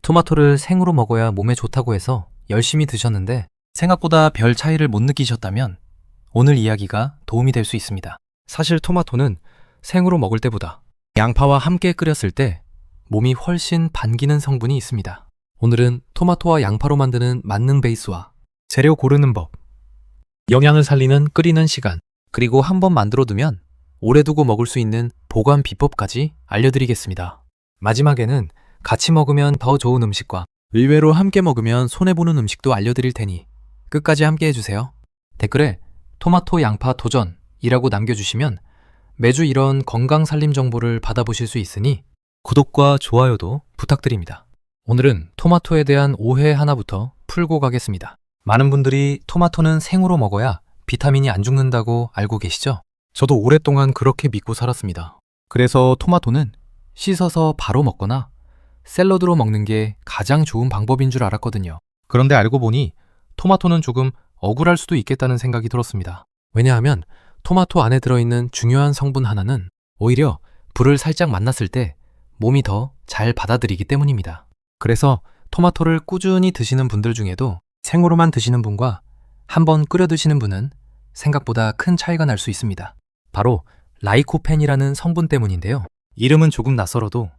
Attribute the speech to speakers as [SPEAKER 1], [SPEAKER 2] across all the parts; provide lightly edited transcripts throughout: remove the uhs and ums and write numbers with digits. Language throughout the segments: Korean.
[SPEAKER 1] 토마토를 생으로 먹어야 몸에 좋다고 해서 열심히 드셨는데 생각보다 별 차이를 못 느끼셨다면 오늘 이야기가 도움이 될 수 있습니다. 사실 토마토는 생으로 먹을 때보다 양파와 함께 끓였을 때 몸이 훨씬 반기는 성분이 있습니다. 오늘은 토마토와 양파로 만드는 만능 베이스와 재료 고르는 법, 영양을 살리는 끓이는 시간, 그리고 한번 만들어 두면 오래 두고 먹을 수 있는 보관 비법까지 알려드리겠습니다. 마지막에는 같이 먹으면 더 좋은 음식과 의외로 함께 먹으면 손해보는 음식도 알려드릴 테니 끝까지 함께 해주세요. 댓글에 토마토 양파 도전이라고 남겨주시면 매주 이런 건강 살림 정보를 받아보실 수 있으니 구독과 좋아요도 부탁드립니다. 오늘은 토마토에 대한 오해 하나부터 풀고 가겠습니다. 많은 분들이 토마토는 생으로 먹어야 비타민이 안 죽는다고 알고 계시죠? 저도 오랫동안 그렇게 믿고 살았습니다. 그래서 토마토는 씻어서 바로 먹거나 샐러드로 먹는 게 가장 좋은 방법인 줄 알았거든요. 그런데 알고 보니 토마토는 조금 억울할 수도 있겠다는 생각이 들었습니다. 왜냐하면 토마토 안에 들어있는 중요한 성분 하나는 오히려 불을 살짝 만났을 때 몸이 더 잘 받아들이기 때문입니다. 그래서 토마토를 꾸준히 드시는 분들 중에도 생으로만 드시는 분과 한번 끓여 드시는 분은 생각보다 큰 차이가 날 수 있습니다. 바로 라이코펜이라는 성분 때문인데요. 이름은 조금 낯설어도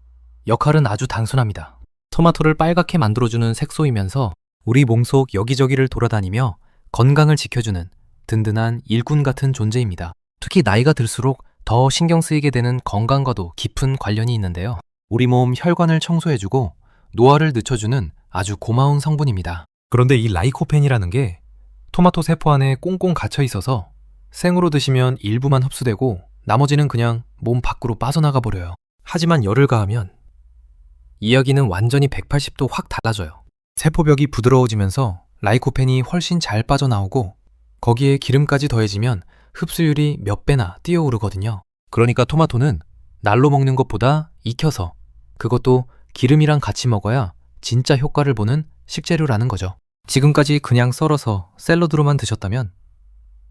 [SPEAKER 1] 역할은 아주 단순합니다. 토마토를 빨갛게 만들어주는 색소이면서 우리 몸속 여기저기를 돌아다니며 건강을 지켜주는 든든한 일꾼 같은 존재입니다. 특히 나이가 들수록 더 신경 쓰이게 되는 건강과도 깊은 관련이 있는데요. 우리 몸 혈관을 청소해주고 노화를 늦춰주는 아주 고마운 성분입니다. 그런데 이 라이코펜이라는 게 토마토 세포 안에 꽁꽁 갇혀 있어서 생으로 드시면 일부만 흡수되고 나머지는 그냥 몸 밖으로 빠져나가 버려요. 하지만 열을 가하면 이야기는 완전히 180도 확 달라져요. 세포벽이 부드러워지면서 라이코펜이 훨씬 잘 빠져나오고 거기에 기름까지 더해지면 흡수율이 몇 배나 뛰어오르거든요. 그러니까 토마토는 날로 먹는 것보다 익혀서, 그것도 기름이랑 같이 먹어야 진짜 효과를 보는 식재료라는 거죠. 지금까지 그냥 썰어서 샐러드로만 드셨다면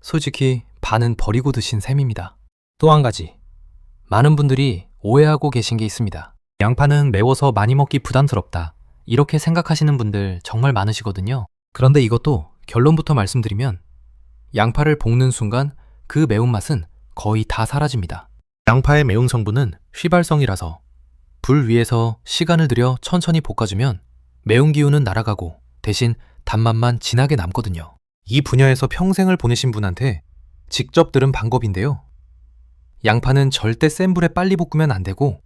[SPEAKER 1] 솔직히 반은 버리고 드신 셈입니다. 또 한 가지, 많은 분들이 오해하고 계신 게 있습니다. 양파는 매워서 많이 먹기 부담스럽다, 이렇게 생각하시는 분들 정말 많으시거든요. 그런데 이것도 결론부터 말씀드리면 양파를 볶는 순간 그 매운맛은 거의 다 사라집니다. 양파의 매운 성분은 휘발성이라서 불 위에서 시간을 들여 천천히 볶아주면 매운 기운은 날아가고 대신 단맛만 진하게 남거든요. 이 분야에서 평생을 보내신 분한테 직접 들은 방법인데요. 양파는 절대 센 불에 빨리 볶으면 안 되고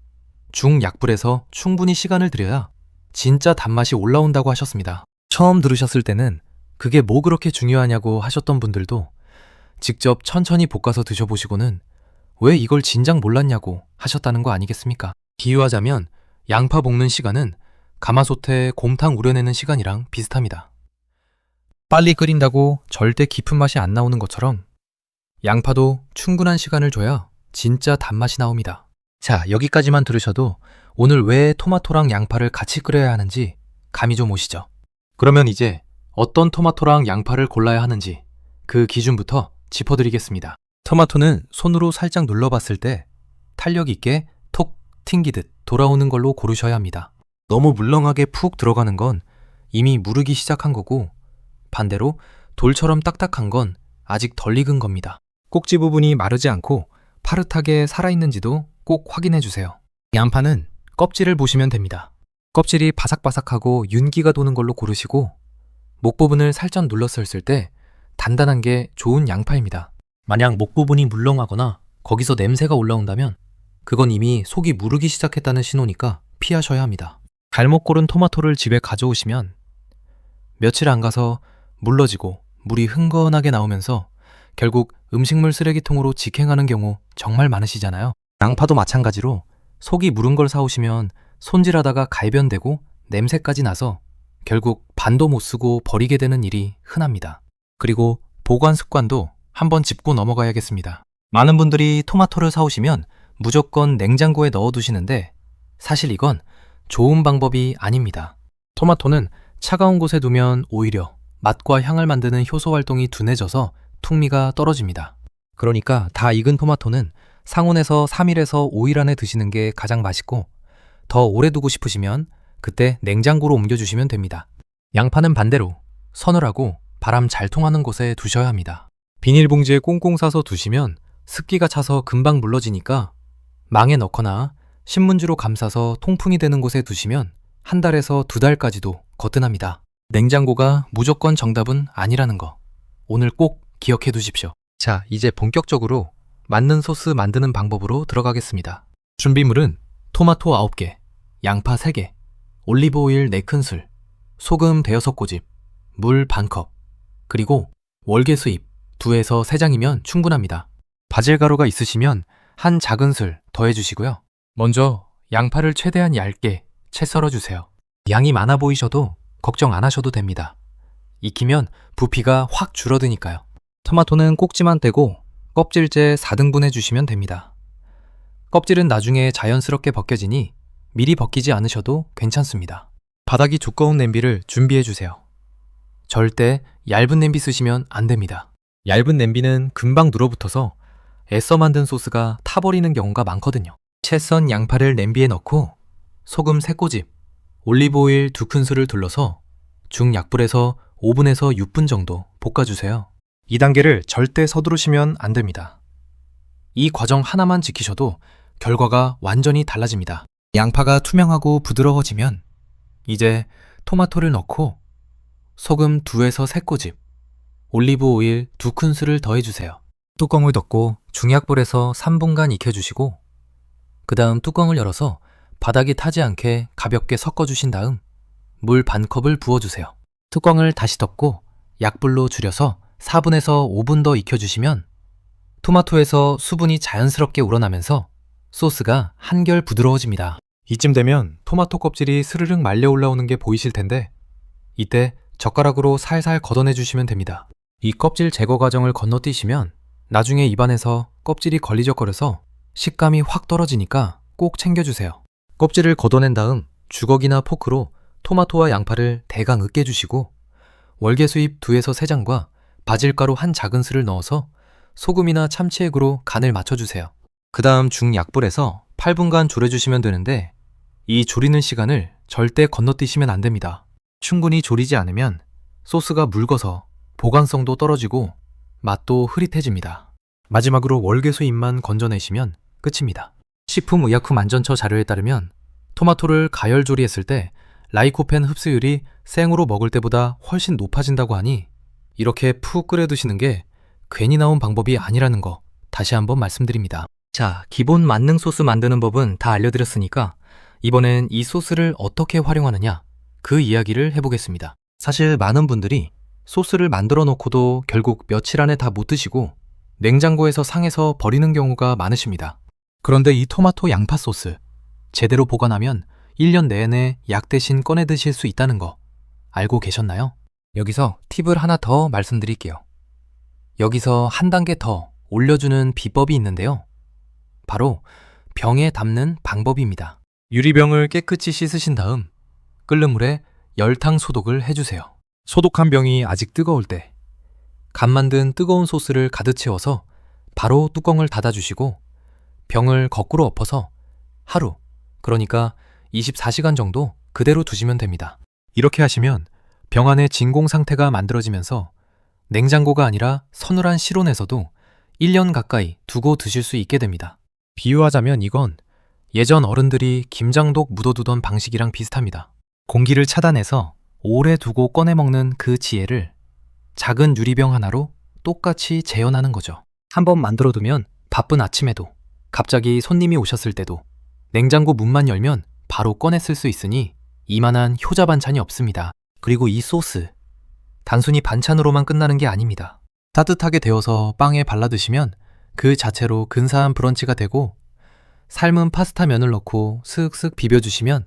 [SPEAKER 1] 중약불에서 충분히 시간을 들여야 진짜 단맛이 올라온다고 하셨습니다. 처음 들으셨을 때는 그게 뭐 그렇게 중요하냐고 하셨던 분들도 직접 천천히 볶아서 드셔보시고는 왜 이걸 진작 몰랐냐고 하셨다는 거 아니겠습니까? 비유하자면 양파 볶는 시간은 가마솥에 곰탕 우려내는 시간이랑 비슷합니다. 빨리 끓인다고 절대 깊은 맛이 안 나오는 것처럼 양파도 충분한 시간을 줘야 진짜 단맛이 나옵니다. 자, 여기까지만 들으셔도 오늘 왜 토마토랑 양파를 같이 끓여야 하는지 감이 좀 오시죠? 그러면 이제 어떤 토마토랑 양파를 골라야 하는지 그 기준부터 짚어드리겠습니다. 토마토는 손으로 살짝 눌러봤을 때 탄력 있게 톡 튕기듯 돌아오는 걸로 고르셔야 합니다. 너무 물렁하게 푹 들어가는 건 이미 무르기 시작한 거고, 반대로 돌처럼 딱딱한 건 아직 덜 익은 겁니다. 꼭지 부분이 마르지 않고 파릇하게 살아있는지도 꼭 확인해 주세요. 양파는 껍질을 보시면 됩니다. 껍질이 바삭바삭하고 윤기가 도는 걸로 고르시고, 목 부분을 살짝 눌렀을 때 단단한 게 좋은 양파입니다. 만약 목 부분이 물렁하거나 거기서 냄새가 올라온다면 그건 이미 속이 무르기 시작했다는 신호니까 피하셔야 합니다. 잘못 고른 토마토를 집에 가져오시면 며칠 안 가서 물러지고 물이 흥건하게 나오면서 결국 음식물 쓰레기통으로 직행하는 경우 정말 많으시잖아요. 양파도 마찬가지로 속이 무른 걸 사오시면 손질하다가 갈변되고 냄새까지 나서 결국 반도 못 쓰고 버리게 되는 일이 흔합니다. 그리고 보관 습관도 한번 짚고 넘어가야겠습니다. 많은 분들이 토마토를 사오시면 무조건 냉장고에 넣어두시는데 사실 이건 좋은 방법이 아닙니다. 토마토는 차가운 곳에 두면 오히려 맛과 향을 만드는 효소 활동이 둔해져서 풍미가 떨어집니다. 그러니까 다 익은 토마토는 상온에서 3일에서 5일 안에 드시는 게 가장 맛있고, 더 오래 두고 싶으시면 그때 냉장고로 옮겨주시면 됩니다. 양파는 반대로 서늘하고 바람 잘 통하는 곳에 두셔야 합니다. 비닐봉지에 꽁꽁 싸서 두시면 습기가 차서 금방 물러지니까 망에 넣거나 신문지로 감싸서 통풍이 되는 곳에 두시면 한 달에서 2달까지도 거뜬합니다. 냉장고가 무조건 정답은 아니라는 거 오늘 꼭 기억해 두십시오. 자, 이제 본격적으로 맞는 소스 만드는 방법으로 들어가겠습니다. 준비물은 토마토 9개, 양파 3개, 올리브 오일 4큰술, 소금 5꼬집, 물 반컵, 그리고 월계수잎 2에서 3장이면 충분합니다. 바질 가루가 있으시면 한 작은술 더해주시고요. 먼저 양파를 최대한 얇게 채 썰어주세요. 양이 많아 보이셔도 걱정 안 하셔도 됩니다. 익히면 부피가 확 줄어드니까요. 토마토는 꼭지만 떼고 껍질째 4등분 해주시면 됩니다. 껍질은 나중에 자연스럽게 벗겨지니 미리 벗기지 않으셔도 괜찮습니다. 바닥이 두꺼운 냄비를 준비해주세요. 절대 얇은 냄비 쓰시면 안 됩니다. 얇은 냄비는 금방 눌어붙어서 애써 만든 소스가 타버리는 경우가 많거든요. 채 썬 양파를 냄비에 넣고 소금 3꼬집, 올리브 오일 2큰술을 둘러서 중약불에서 5분에서 6분 정도 볶아주세요. 이 단계를 절대 서두르시면 안 됩니다. 이 과정 하나만 지키셔도 결과가 완전히 달라집니다. 양파가 투명하고 부드러워지면 이제 토마토를 넣고 소금 2에서 3꼬집, 올리브 오일 2큰술을 더해주세요. 뚜껑을 덮고 중약불에서 3분간 익혀주시고 그 다음 뚜껑을 열어서 바닥이 타지 않게 가볍게 섞어주신 다음 물 반컵을 부어주세요. 뚜껑을 다시 덮고 약불로 줄여서 4분에서 5분 더 익혀주시면 토마토에서 수분이 자연스럽게 우러나면서 소스가 한결 부드러워집니다. 이쯤 되면 토마토 껍질이 스르륵 말려 올라오는 게 보이실 텐데 이때 젓가락으로 살살 걷어내주시면 됩니다. 이 껍질 제거 과정을 건너뛰시면 나중에 입안에서 껍질이 걸리적거려서 식감이 확 떨어지니까 꼭 챙겨주세요. 껍질을 걷어낸 다음 주걱이나 포크로 토마토와 양파를 대강 으깨주시고 월계수잎 2에서 3장과 바질가루 한 작은술을 넣어서 소금이나 참치액으로 간을 맞춰주세요. 그 다음 중약불에서 8분간 졸여주시면 되는데 이 졸이는 시간을 절대 건너뛰시면 안 됩니다. 충분히 졸이지 않으면 소스가 묽어서 보관성도 떨어지고 맛도 흐릿해집니다. 마지막으로 월계수잎만 건져내시면 끝입니다. 식품의약품안전처 자료에 따르면 토마토를 가열 조리했을 때 라이코펜 흡수율이 생으로 먹을 때보다 훨씬 높아진다고 하니 이렇게 푹 끓여 두시는 게 괜히 나온 방법이 아니라는 거 다시 한번 말씀드립니다. 자, 기본 만능 소스 만드는 법은 다 알려드렸으니까 이번엔 이 소스를 어떻게 활용하느냐 그 이야기를 해보겠습니다. 사실 많은 분들이 소스를 만들어 놓고도 결국 며칠 안에 다 못 드시고 냉장고에서 상해서 버리는 경우가 많으십니다. 그런데 이 토마토 양파 소스 제대로 보관하면 1년 내내 약 대신 꺼내 드실 수 있다는 거 알고 계셨나요? 여기서 팁을 하나 더 말씀드릴게요. 여기서 한 단계 더 올려주는 비법이 있는데요. 바로 병에 담는 방법입니다. 유리병을 깨끗이 씻으신 다음 끓는 물에 열탕 소독을 해주세요. 소독한 병이 아직 뜨거울 때 간 만든 뜨거운 소스를 가득 채워서 바로 뚜껑을 닫아주시고 병을 거꾸로 엎어서 하루, 그러니까 24시간 정도 그대로 두시면 됩니다. 이렇게 하시면 병 안에 진공 상태가 만들어지면서 냉장고가 아니라 서늘한 실온에서도 1년 가까이 두고 드실 수 있게 됩니다. 비유하자면 이건 예전 어른들이 김장독 묻어두던 방식이랑 비슷합니다. 공기를 차단해서 오래 두고 꺼내 먹는 그 지혜를 작은 유리병 하나로 똑같이 재현하는 거죠. 한번 만들어두면 바쁜 아침에도 갑자기 손님이 오셨을 때도 냉장고 문만 열면 바로 꺼내 쓸 수 있으니 이만한 효자 반찬이 없습니다. 그리고 이 소스 단순히 반찬으로만 끝나는 게 아닙니다. 따뜻하게 데워서 빵에 발라 드시면 그 자체로 근사한 브런치가 되고 삶은 파스타 면을 넣고 슥슥 비벼주시면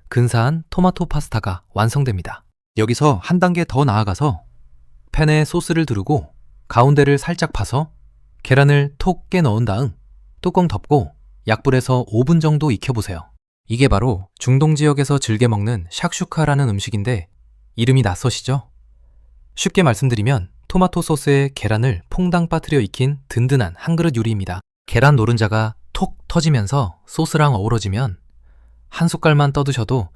[SPEAKER 1] 근사한 토마토 파스타가 완성됩니다. 여기서 한 단계 더 나아가서 팬에 소스를 두르고 가운데를 살짝 파서 계란을 톡 깨 넣은 다음 뚜껑 덮고 약불에서 5분 정도 익혀보세요. 이게 바로 중동 지역에서 즐겨 먹는 샥슈카라는 음식인데 이름이 낯서시죠? 쉽게 말씀드리면 토마토 소스에 계란을 퐁당 빠뜨려 익힌 든든한 한 그릇 요리입니다. 계란 노른자가 톡 터지면서 소스랑 어우러지면 한 숟갈만 떠드셔도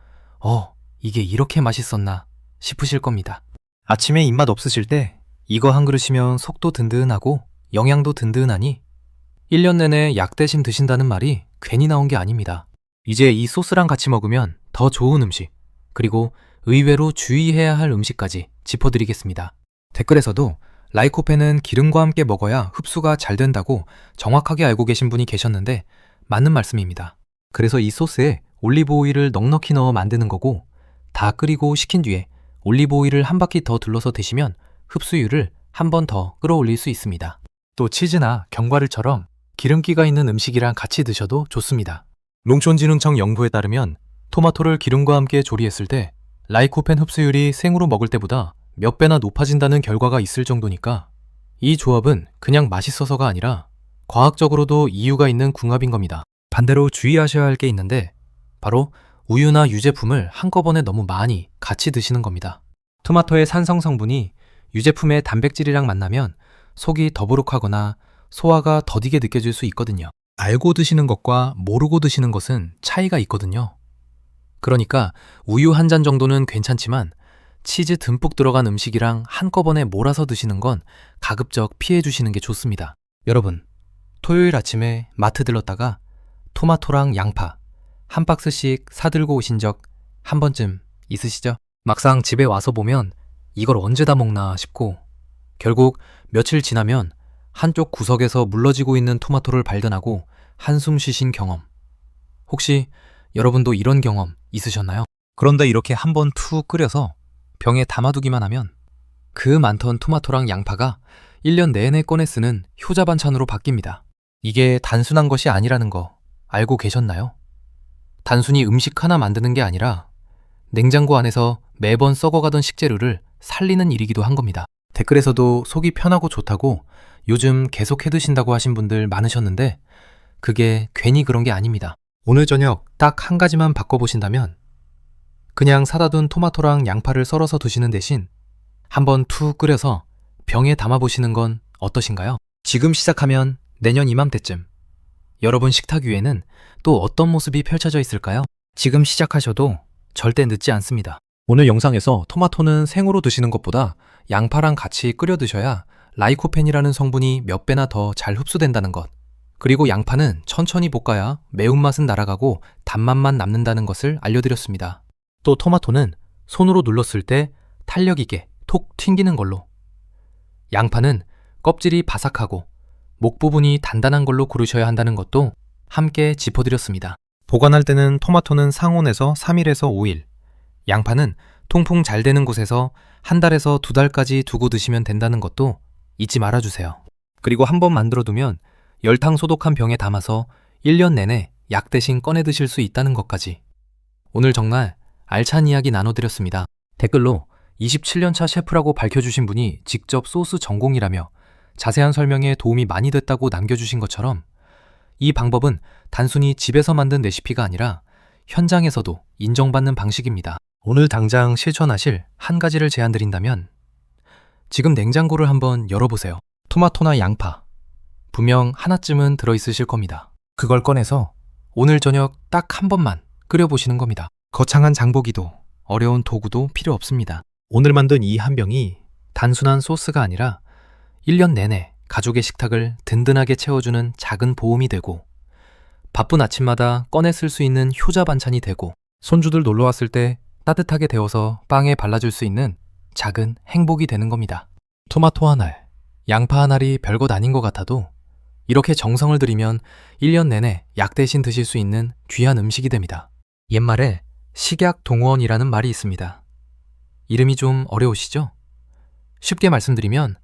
[SPEAKER 1] 이게 이렇게 맛있었나 싶으실 겁니다. 아침에 입맛 없으실 때 이거 한 그릇이면 속도 든든하고 영양도 든든하니 1년 내내 약 대신 드신다는 말이 괜히 나온 게 아닙니다. 이제 이 소스랑 같이 먹으면 더 좋은 음식, 그리고 의외로 주의해야 할 음식까지 짚어드리겠습니다. 댓글에서도 라이코펜은 기름과 함께 먹어야 흡수가 잘 된다고 정확하게 알고 계신 분이 계셨는데 맞는 말씀입니다. 그래서 이 소스에 올리브 오일을 넉넉히 넣어 만드는 거고, 다 끓이고 식힌 뒤에 올리브 오일을 한 바퀴 더 둘러서 드시면 흡수율을 한 번 더 끌어올릴 수 있습니다. 또 치즈나 견과류처럼 기름기가 있는 음식이랑 같이 드셔도 좋습니다. 농촌진흥청 연구에 따르면 토마토를 기름과 함께 조리했을 때 라이코펜 흡수율이 생으로 먹을 때보다 몇 배나 높아진다는 결과가 있을 정도니까 이 조합은 그냥 맛있어서가 아니라 과학적으로도 이유가 있는 궁합인 겁니다. 반대로 주의하셔야 할 게 있는데 바로 우유나 유제품을 한꺼번에 너무 많이 같이 드시는 겁니다. 토마토의 산성 성분이 유제품의 단백질이랑 만나면 속이 더부룩하거나 소화가 더디게 느껴질 수 있거든요. 알고 드시는 것과 모르고 드시는 것은 차이가 있거든요. 그러니까 우유 한 잔 정도는 괜찮지만 치즈 듬뿍 들어간 음식이랑 한꺼번에 몰아서 드시는 건 가급적 피해 주시는 게 좋습니다. 여러분, 토요일 아침에 마트 들렀다가 토마토랑 양파 한 박스씩 사들고 오신 적 한 번쯤 있으시죠? 막상 집에 와서 보면 이걸 언제 다 먹나 싶고, 결국 며칠 지나면 한쪽 구석에서 물러지고 있는 토마토를 발견하고 한숨 쉬신 경험. 혹시 여러분도 이런 경험 있으셨나요? 그런데 이렇게 한번 푹 끓여서 병에 담아두기만 하면 그 많던 토마토랑 양파가 1년 내내 꺼내 쓰는 효자 반찬으로 바뀝니다. 이게 단순한 것이 아니라는 거 알고 계셨나요? 단순히 음식 하나 만드는 게 아니라 냉장고 안에서 매번 썩어가던 식재료를 살리는 일이기도 한 겁니다. 댓글에서도 속이 편하고 좋다고 요즘 계속 해드신다고 하신 분들 많으셨는데 그게 괜히 그런 게 아닙니다. 오늘 저녁 딱 한 가지만 바꿔보신다면 그냥 사다 둔 토마토랑 양파를 썰어서 드시는 대신 한번 툭 끓여서 병에 담아보시는 건 어떠신가요? 지금 시작하면 내년 이맘때쯤 여러분 식탁 위에는 또 어떤 모습이 펼쳐져 있을까요? 지금 시작하셔도 절대 늦지 않습니다. 오늘 영상에서 토마토는 생으로 드시는 것보다 양파랑 같이 끓여 드셔야 라이코펜이라는 성분이 몇 배나 더 잘 흡수된다는 것, 그리고 양파는 천천히 볶아야 매운맛은 날아가고 단맛만 남는다는 것을 알려드렸습니다. 또 토마토는 손으로 눌렀을 때 탄력 있게 톡 튕기는 걸로, 양파는 껍질이 바삭하고 목 부분이 단단한 걸로 고르셔야 한다는 것도 함께 짚어드렸습니다. 보관할 때는 토마토는 상온에서 3일에서 5일, 양파는 통풍 잘 되는 곳에서 한 달에서 2달까지 두고 드시면 된다는 것도 잊지 말아주세요. 그리고 한번 만들어두면 열탕 소독한 병에 담아서 1년 내내 약 대신 꺼내 드실 수 있다는 것까지. 오늘 정말 알찬 이야기 나눠드렸습니다. 댓글로 27년차 셰프라고 밝혀주신 분이 직접 소스 전공이라며 자세한 설명에 도움이 많이 됐다고 남겨주신 것처럼 이 방법은 단순히 집에서 만든 레시피가 아니라 현장에서도 인정받는 방식입니다. 오늘 당장 실천하실 한 가지를 제안드린다면 지금 냉장고를 한번 열어보세요. 토마토나 양파 분명 하나쯤은 들어있으실 겁니다. 그걸 꺼내서 오늘 저녁 딱 한 번만 끓여보시는 겁니다. 거창한 장보기도 어려운 도구도 필요 없습니다. 오늘 만든 이 한 병이 단순한 소스가 아니라 1년 내내 가족의 식탁을 든든하게 채워주는 작은 보험이 되고, 바쁜 아침마다 꺼내 쓸 수 있는 효자 반찬이 되고, 손주들 놀러왔을 때 따뜻하게 데워서 빵에 발라줄 수 있는 작은 행복이 되는 겁니다. 토마토 한 알, 양파 한 알이 별것 아닌 것 같아도 이렇게 정성을 들이면 1년 내내 약 대신 드실 수 있는 귀한 음식이 됩니다. 옛말에 식약동원이라는 말이 있습니다. 이름이 좀 어려우시죠? 쉽게 말씀드리면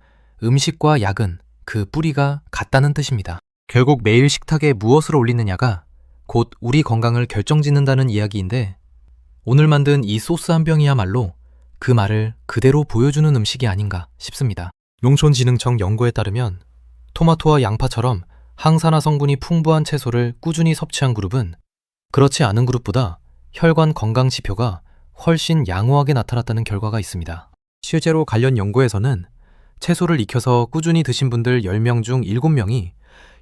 [SPEAKER 1] 음식과 약은 그 뿌리가 같다는 뜻입니다. 결국 매일 식탁에 무엇을 올리느냐가 곧 우리 건강을 결정짓는다는 이야기인데, 오늘 만든 이 소스 한 병이야말로 그 말을 그대로 보여주는 음식이 아닌가 싶습니다. 농촌진흥청 연구에 따르면 토마토와 양파처럼 항산화 성분이 풍부한 채소를 꾸준히 섭취한 그룹은 그렇지 않은 그룹보다 혈관 건강 지표가 훨씬 양호하게 나타났다는 결과가 있습니다. 실제로 관련 연구에서는 채소를 익혀서 꾸준히 드신 분들 10명 중 7명이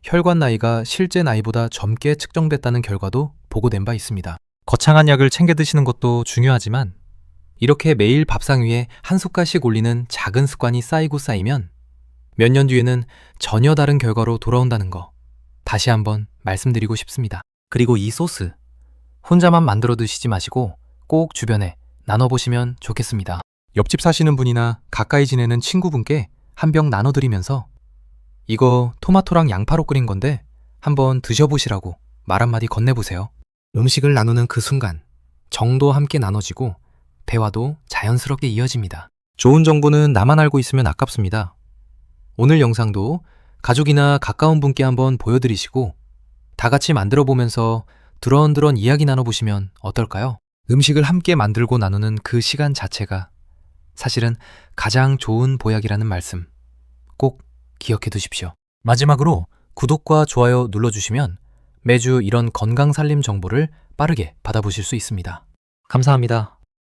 [SPEAKER 1] 혈관 나이가 실제 나이보다 젊게 측정됐다는 결과도 보고된 바 있습니다. 거창한 약을 챙겨 드시는 것도 중요하지만 이렇게 매일 밥상 위에 한 숟갈씩 올리는 작은 습관이 쌓이고 쌓이면 몇 년 뒤에는 전혀 다른 결과로 돌아온다는 거 다시 한번 말씀드리고 싶습니다. 그리고 이 소스 혼자만 만들어 드시지 마시고 꼭 주변에 나눠보시면 좋겠습니다. 옆집 사시는 분이나 가까이 지내는 친구분께 한 병 나눠드리면서 이거 토마토랑 양파로 끓인 건데 한번 드셔보시라고 말 한마디 건네보세요. 음식을 나누는 그 순간 정도 함께 나눠지고 대화도 자연스럽게 이어집니다. 좋은 정보는 나만 알고 있으면 아깝습니다. 오늘 영상도 가족이나 가까운 분께 한번 보여드리시고 다 같이 만들어 보면서 드런드런 이야기 나눠보시면 어떨까요? 음식을 함께 만들고 나누는 그 시간 자체가 사실은 가장 좋은 보약이라는 말씀 꼭 기억해 두십시오. 마지막으로 구독과 좋아요 눌러주시면 매주 이런 건강살림 정보를 빠르게 받아보실 수 있습니다. 감사합니다.